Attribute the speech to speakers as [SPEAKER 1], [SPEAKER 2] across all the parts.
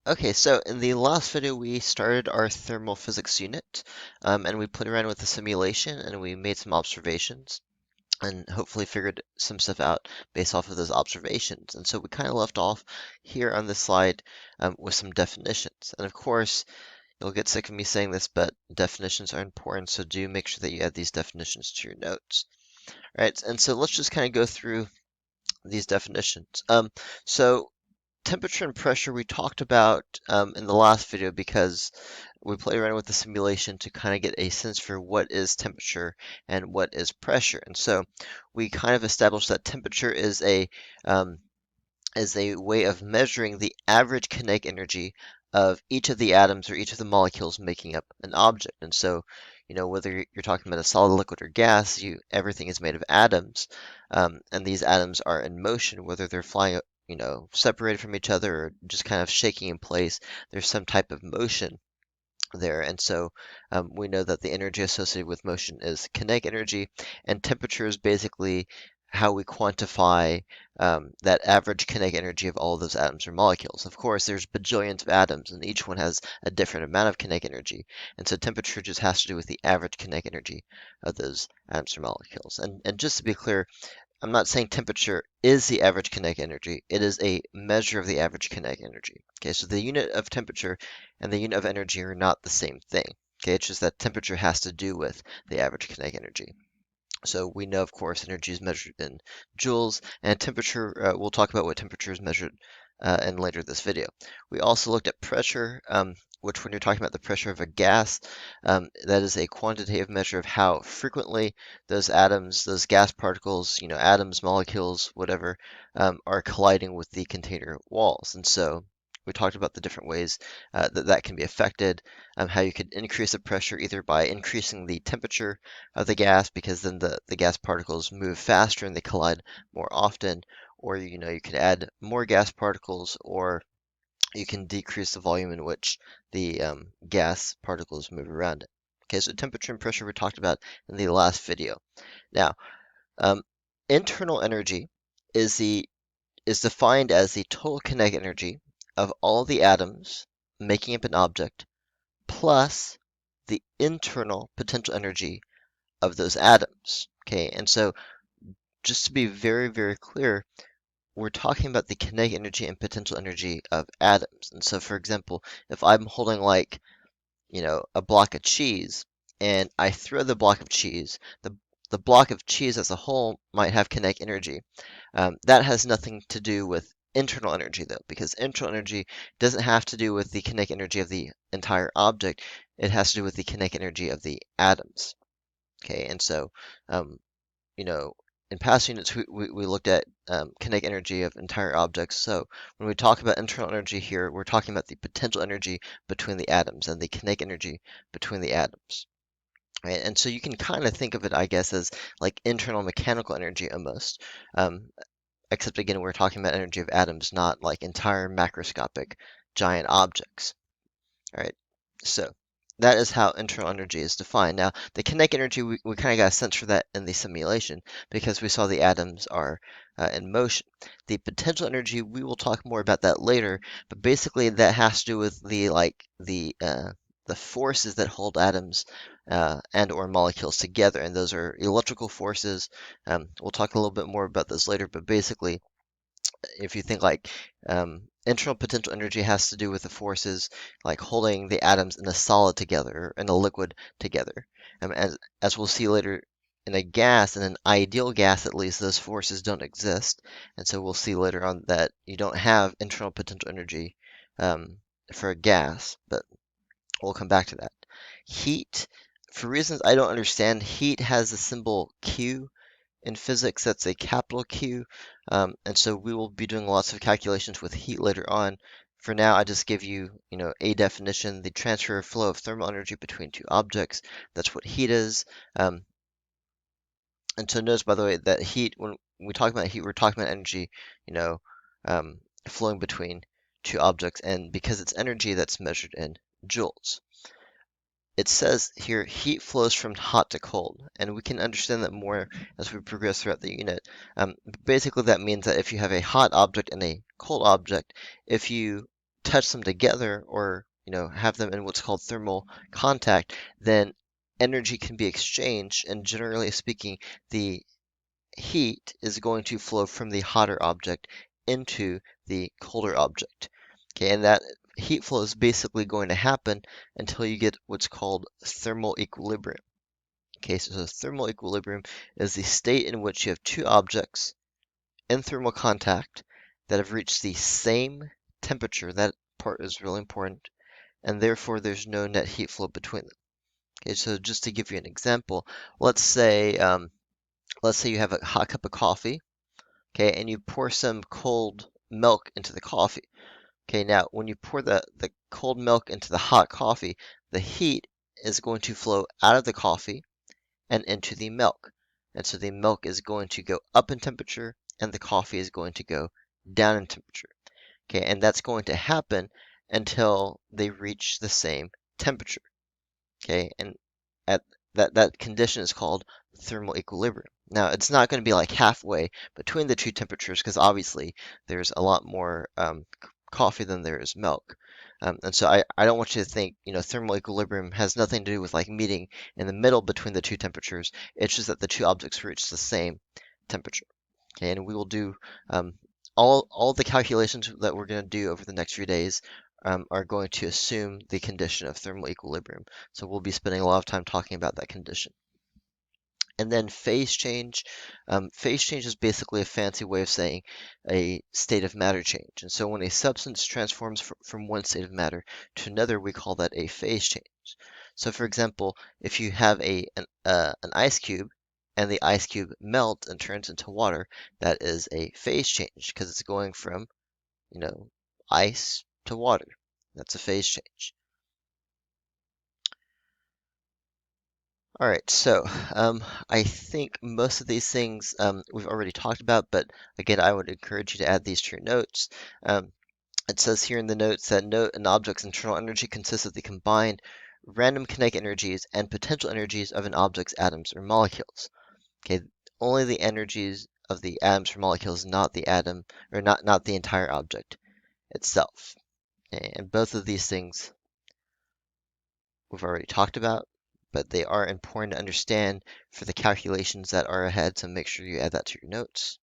[SPEAKER 1] Okay, so in the last video, we started our thermal physics unit, and we played around with the simulation and we made some observations and hopefully figured some stuff out based off of those observations. And so we kind of left off here on this slide with some definitions. And of course, you'll get sick of me saying this, but definitions are important, so do make sure that you add these definitions to your notes. All right, and so let's just kind of go through these definitions. So temperature and pressure we talked about in the last video because we played around with the simulation to kind of get a sense for what is temperature and what is pressure. And so we kind of established that temperature is a way of measuring the average kinetic energy of each of the atoms or each of the molecules making up an object. And so, whether you're talking about a solid, liquid, or gas, everything is made of atoms, and these atoms are in motion, whether they're flying, separated from each other or just kind of shaking in place. There's some type of motion there. And so we know that the energy associated with motion is kinetic energy, and temperature is basically how we quantify that average kinetic energy of all of those atoms or molecules. Of course, there's bajillions of atoms, and each one has a different amount of kinetic energy. And so temperature just has to do with the average kinetic energy of those atoms or molecules. And just to be clear, I'm not saying temperature is the average kinetic energy. It is a measure of the average kinetic energy. Okay, so the unit of temperature and the unit of energy are not the same thing. Okay, it's just that temperature has to do with the average kinetic energy. So we know, of course, energy is measured in joules, and temperature, we'll talk about what temperature is measured in later this video. We also looked at pressure, which when you're talking about the pressure of a gas, that is a quantitative measure of how frequently those atoms, those gas particles, atoms, molecules, whatever, are colliding with the container walls. And so we talked about the different ways that can be affected, how you could increase the pressure either by increasing the temperature of the gas, because then the gas particles move faster and they collide more often, or you could add more gas particles, or you can decrease the volume in which the gas particles move around it. Okay, so temperature and pressure we talked about in the last video. Now, um, internal energy is defined as the total kinetic energy of all the atoms making up an object plus the internal potential energy of those atoms. Okay, and so just to be very, very clear, we're talking about the kinetic energy and potential energy of atoms. And so, for example, if I'm holding like, a block of cheese and I throw the block of cheese, the block of cheese as a whole might have kinetic energy. That has nothing to do with internal energy, though, because internal energy doesn't have to do with the kinetic energy of the entire object. It has to do with the kinetic energy of the atoms. Okay, and so, um, you know, in past units, we looked at kinetic energy of entire objects. So when we talk about internal energy here, we're talking about the potential energy between the atoms and the kinetic energy between the atoms. Right? And so you can kind of think of it, I guess, as like internal mechanical energy almost. Except again, we're talking about energy of atoms, not like entire macroscopic giant objects. All right, so that is how internal energy is defined. Now, the kinetic energy, we kind of got a sense for that in the simulation because we saw the atoms are in motion. The potential energy, we will talk more about that later, but basically that has to do with the forces that hold atoms and or molecules together, and those are electrical forces. We'll talk a little bit more about this later, but basically if you think like internal potential energy has to do with the forces like holding the atoms in a solid together, or in a liquid together. As we'll see later, in a gas, in an ideal gas at least, those forces don't exist. And so we'll see later on that you don't have internal potential energy for a gas, but we'll come back to that. Heat, for reasons I don't understand, heat has the symbol Q in physics. That's a capital Q. And so we will be doing lots of calculations with heat later on. For now, I just give you, a definition, the transfer or flow of thermal energy between two objects. That's what heat is. And so notice, by the way, that heat, when we talk about heat, we're talking about energy, you know, flowing between two objects. And because it's energy, that's measured in joules. It says here heat flows from hot to cold, and we can understand that more as we progress throughout the unit. Basically, that means that if you have a hot object and a cold object, if you touch them together or have them in what's called thermal contact, then energy can be exchanged, and generally speaking, the heat is going to flow from the hotter object into the colder object. Okay, and that heat flow is basically going to happen until you get what's called thermal equilibrium. Okay, so thermal equilibrium is the state in which you have two objects in thermal contact that have reached the same temperature. That part is really important, and therefore there's no net heat flow between them. Okay, so just to give you an example, let's say you have a hot cup of coffee, okay, and you pour some cold milk into the coffee. Okay, now when you pour the cold milk into the hot coffee, the heat is going to flow out of the coffee and into the milk. And so the milk is going to go up in temperature and the coffee is going to go down in temperature. Okay, and that's going to happen until they reach the same temperature. Okay, and at that condition is called thermal equilibrium. Now, it's not going to be like halfway between the two temperatures because obviously there's a lot more coffee than there is milk. And so I don't want you to think, thermal equilibrium has nothing to do with like meeting in the middle between the two temperatures. It's just that the two objects reach the same temperature. Okay, and we will do all the calculations that we're going to do over the next few days are going to assume the condition of thermal equilibrium. So we'll be spending a lot of time talking about that condition. And then phase change. Phase change is basically a fancy way of saying a state of matter change. And so when a substance transforms from one state of matter to another, we call that a phase change. So for example, if you have an ice cube and the ice cube melts and turns into water, that is a phase change because it's going from, ice to water. That's a phase change. All right, so I think most of these things we've already talked about, but again, I would encourage you to add these to your notes. It says here in the notes that note an object's internal energy consists of the combined random kinetic energies and potential energies of an object's atoms or molecules. Okay, only the energies of the atoms or molecules, not the atom, or not the entire object itself. Okay, and both of these things we've already talked about, but they are important to understand for the calculations that are ahead, so make sure you add that to your notes.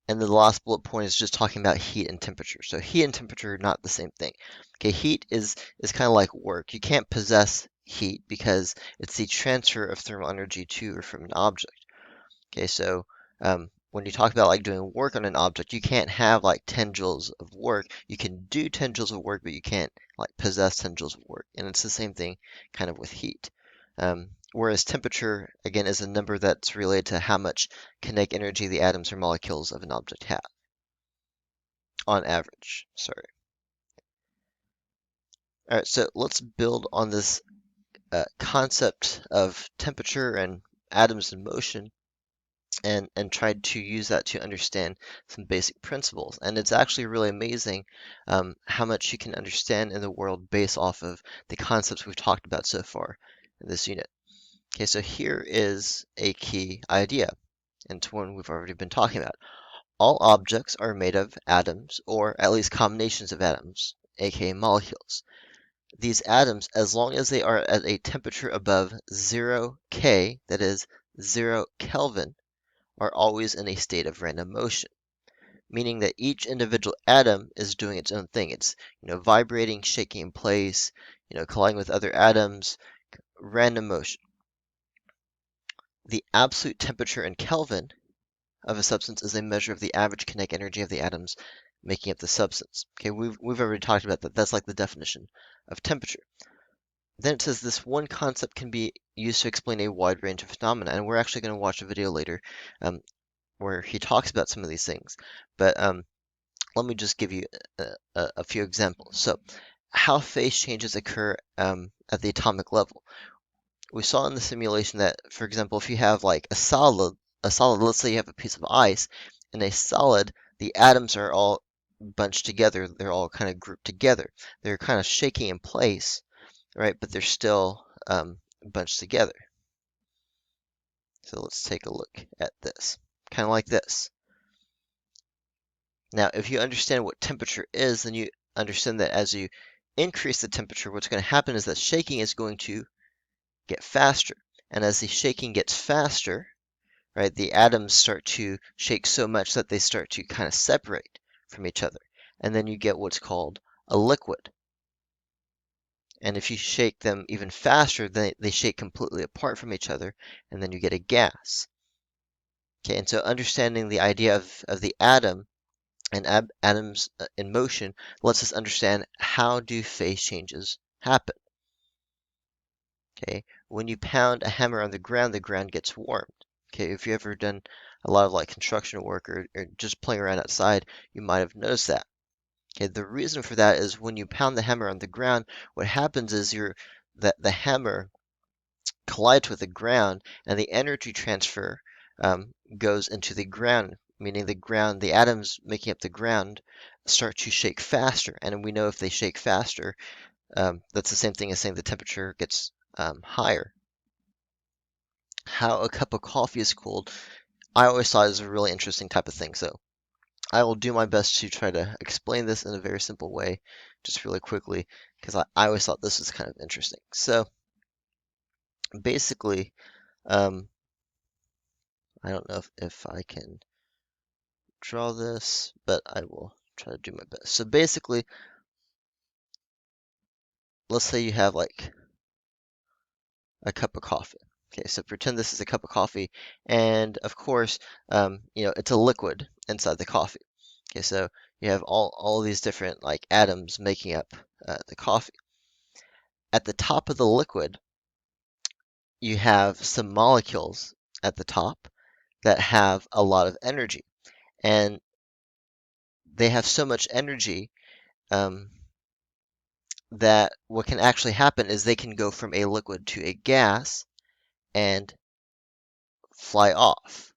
[SPEAKER 1] And the last bullet point is just talking about heat and temperature. So heat and temperature are not the same thing. Okay, heat is kind of like work. You can't possess heat because it's the transfer of thermal energy to or from an object. Okay, so when you talk about like doing work on an object, you can't have like 10 joules of work. You can do 10 joules of work, but you can't like possess 10 joules of work. And it's the same thing kind of with heat. Whereas temperature, again, is a number that's related to how much kinetic energy the atoms or molecules of an object have, on average, sorry. All right, so let's build on this concept of temperature and atoms in motion and tried to use that to understand some basic principles. And it's actually really amazing how much you can understand in the world based off of the concepts we've talked about so far in this unit. Okay, so here is a key idea, and it's one we've already been talking about. All objects are made of atoms, or at least combinations of atoms, aka molecules. These atoms, as long as they are at a temperature above 0 K, that is 0 Kelvin, are always in a state of random motion, meaning that each individual atom is doing its own thing. It's, vibrating, shaking in place, colliding with other atoms, random motion. The absolute temperature in Kelvin of a substance is a measure of the average kinetic energy of the atoms making up the substance. Okay, we've already talked about that. That's like the definition of temperature. Then it says this one concept can be used to explain a wide range of phenomena, and we're actually going to watch a video later where he talks about some of these things. But let me just give you a few examples. So, how phase changes occur at the atomic level. We saw in the simulation that, for example, if you have like a solid, let's say you have a piece of ice, in a solid, the atoms are all bunched together. They're all kind of grouped together. They're kind of shaking in place, right? But they're still bunched together. So let's take a look at this. Kind of like this. Now, if you understand what temperature is, then you understand that as you increase the temperature, what's going to happen is that shaking is going to get faster. And as the shaking gets faster, right, the atoms start to shake so much that they start to kind of separate from each other. And then you get what's called a liquid. And if you shake them even faster, they shake completely apart from each other, and then you get a gas. Okay, and so understanding the idea of the atom and atoms in motion lets us understand how do phase changes happen. Okay, when you pound a hammer on the ground gets warmed. Okay, if you ever done a lot of like construction work or just playing around outside, you might have noticed that. Okay, the reason for that is when you pound the hammer on the ground, what happens is that the hammer collides with the ground, and the energy transfer goes into the ground, meaning the atoms making up the ground start to shake faster. And we know if they shake faster, that's the same thing as saying the temperature gets higher. How a cup of coffee is cooled, I always thought is a really interesting type of thing. So I will do my best to try to explain this in a very simple way, just really quickly, because I always thought this was kind of interesting. So basically, um, I don't know if I can draw this, but I will try to do my best. So basically, let's say you have like a cup of coffee. Okay, so pretend this is a cup of coffee, and of course, it's a liquid inside the coffee. Okay, so you have all these different like atoms making up the coffee. At the top of the liquid, you have some molecules at the top that have a lot of energy, and they have so much energy um, that what can actually happen is they can go from a liquid to a gas and fly off.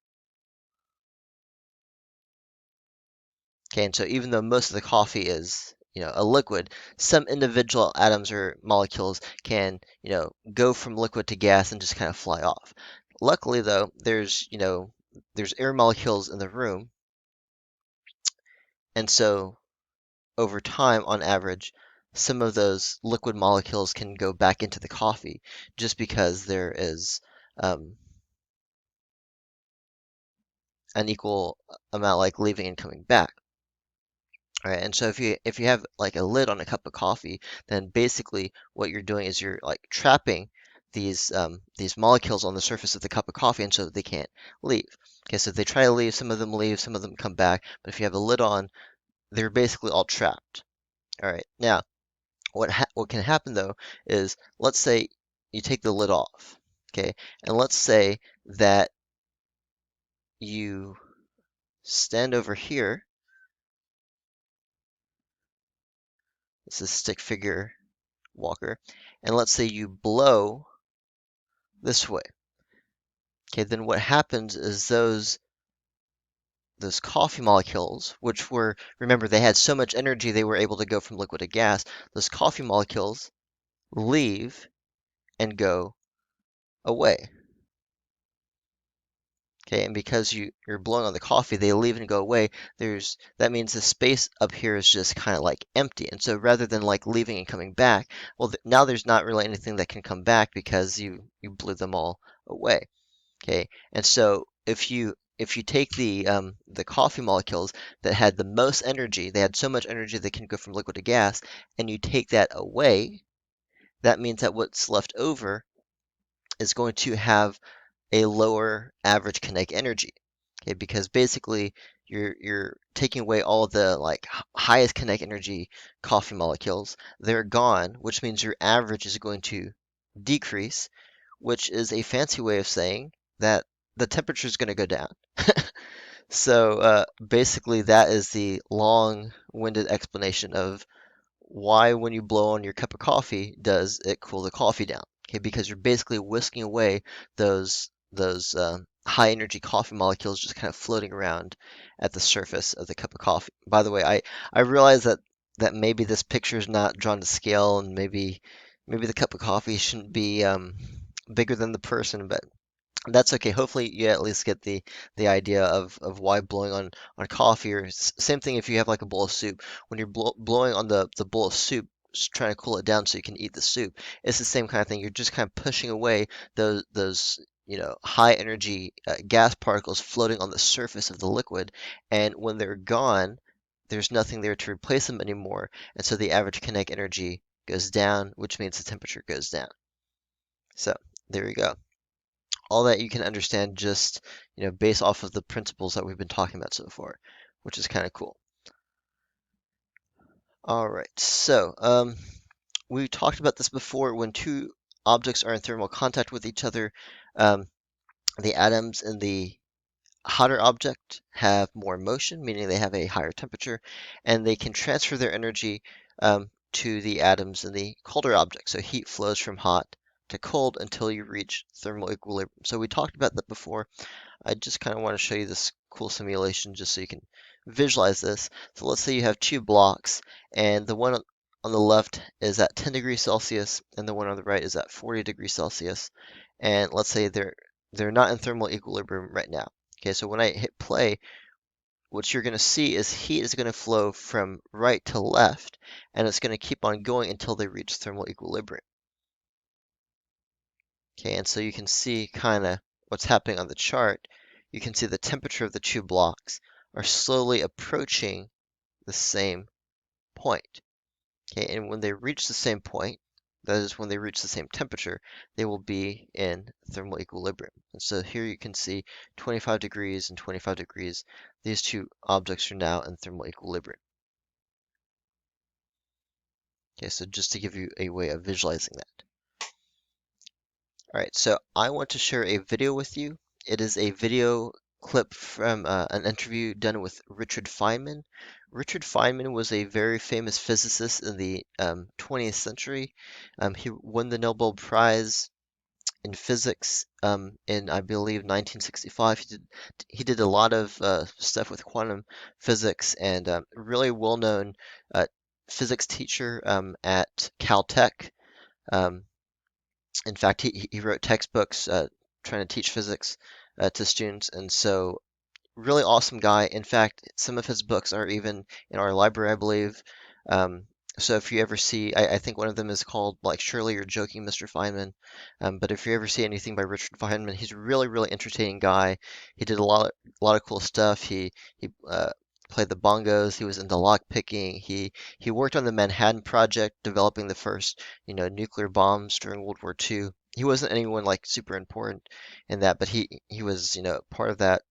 [SPEAKER 1] Okay, and so even though most of the coffee is, a liquid, some individual atoms or molecules can, go from liquid to gas and just kind of fly off. Luckily, though, there's air molecules in the room, and so over time, on average, some of those liquid molecules can go back into the coffee just because there is um, an equal amount like leaving and coming back. All right, and so if you have like a lid on a cup of coffee, then basically what you're doing is you're like trapping these molecules on the surface of the cup of coffee, and so they can't leave. Okay, so they try to leave, some of them come back, but if you have a lid on, they're basically all trapped. All right, now what can happen though is let's say you take the lid off, okay, and let's say that you stand over here. This is stick figure walker, and let's say you blow this way. Okay, then what happens is those coffee molecules, which were, remember, they had so much energy they were able to go from liquid to gas, those coffee molecules leave and go away. Okay, and because you're blowing on the coffee, they leave and go away. That means the space up here is just kind of like empty. And so rather than like leaving and coming back, well, now there's not really anything that can come back because you blew them all away. Okay, and so if you take the coffee molecules that had the most energy, they had so much energy they can go from liquid to gas, and you take that away, that means that what's left over is going to have a lower average kinetic energy. Okay, because basically you're taking away all the like highest kinetic energy coffee molecules. They're gone, which means your average is going to decrease, which is a fancy way of saying that the temperature is going to go down. So basically, that is the long-winded explanation of why, when you blow on your cup of coffee, does it cool the coffee down? Okay, because you're basically whisking away those high energy coffee molecules just kind of floating around at the surface of the cup of coffee. By the way, I realize that maybe this picture is not drawn to scale, and maybe the cup of coffee shouldn't be bigger than the person, but That's okay. Hopefully, you at least get the idea of why blowing on coffee, or same thing if you have like a bowl of soup. When you're blowing on the bowl of soup, trying to cool it down so you can eat the soup, it's the same kind of thing. You're just kind of pushing away those high energy gas particles floating on the surface of the liquid, and when they're gone, there's nothing there to replace them anymore, and so the average kinetic energy goes down, which means the temperature goes down. So there you go. All that you can understand just, based off of the principles that we've been talking about so far, which is kind of cool. All right, so we talked about this before. When two objects are in thermal contact with each other, um, the atoms in the hotter object have more motion, meaning they have a higher temperature, and they can transfer their energy to the atoms in the colder object. So heat flows from hot to cold until you reach thermal equilibrium. So we talked about that before. I just kind of want to show you this cool simulation just so you can visualize this. So let's say you have two blocks, and the one on the left is at 10 degrees Celsius, and the one on the right is at 40 degrees Celsius. And let's say they're not in thermal equilibrium right now. Okay, so when I hit play, what you're going to see is heat is going to flow from right to left, and it's going to keep on going until they reach thermal equilibrium. Okay, and so you can see kind of what's happening on the chart. You can see the temperature of the two blocks are slowly approaching the same point. Okay, and when they reach the same point, that is when they reach the same temperature, they will be in thermal equilibrium. And so here you can see 25 degrees and 25 degrees. These two objects are now in thermal equilibrium. Okay, so just to give you a way of visualizing that. All right, so I want to share a video with you. It is a video clip from an interview done with Richard Feynman. Richard Feynman was a very famous physicist in the 20th century. He won the Nobel Prize in physics in, I believe, 1965. He did a lot of stuff with quantum physics, and really well-known physics teacher at Caltech. Um, in fact, he wrote textbooks trying to teach physics to students, and so really awesome guy. In fact, some of his books are even in our library, I believe. Um, so if you ever see, I think one of them is called like "Surely You're Joking, Mr. Feynman." But if you ever see anything by Richard Feynman, he's a really, really entertaining guy. He did a lot of cool stuff. He played the bongos. He was into lock picking. He worked on the Manhattan Project, developing the first, nuclear bombs during World War II. He wasn't anyone like super important in that, but he was, part of that,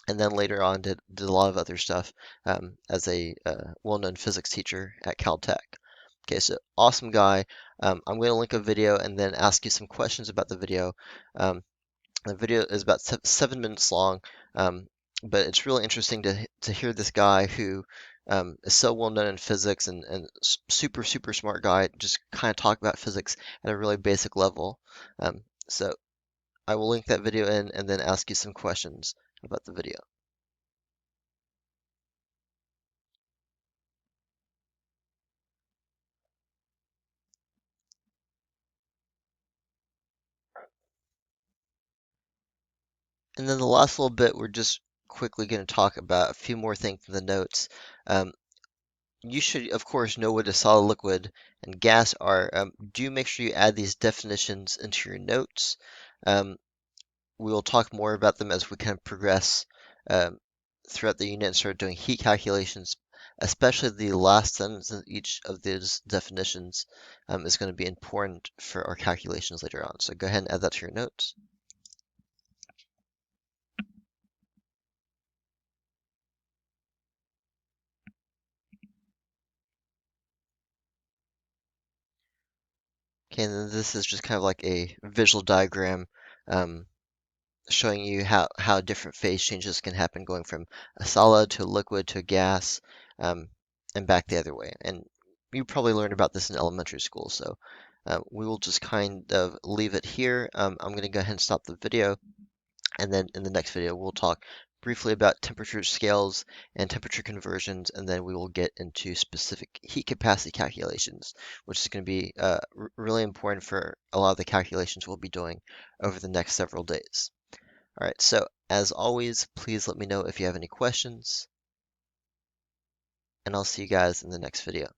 [SPEAKER 1] and then later on did a lot of other stuff as a well-known physics teacher at Caltech. Okay, so awesome guy. I'm going to link a video and then ask you some questions about the video. Um, the video is about 7 minutes long, um, but it's really interesting to hear this guy who is so well known in physics and super, super smart guy just kind of talk about physics at a really basic level. So I will link that video in and then ask you some questions about the video. And then the last little bit, we're just quickly going to talk about a few more things in the notes. Um, you should, of course, know what a solid, liquid, and gas are. Do make sure you add these definitions into your notes. Um, we will talk more about them as we kind of progress um, throughout the unit and start doing heat calculations, especially the last sentence in each of these definitions is going to be important for our calculations later on. So go ahead and add that to your notes. Okay, and then this is just kind of like a visual diagram um, showing you how different phase changes can happen going from a solid to a liquid to a gas um, and back the other way. And you probably learned about this in elementary school, so we will just kind of leave it here. I'm going to go ahead and stop the video, and then in the next video we'll talk briefly about temperature scales and temperature conversions, and then we will get into specific heat capacity calculations, which is going to be really important for a lot of the calculations we'll be doing over the next several days. All right, so as always, please let me know if you have any questions, and I'll see you guys in the next video.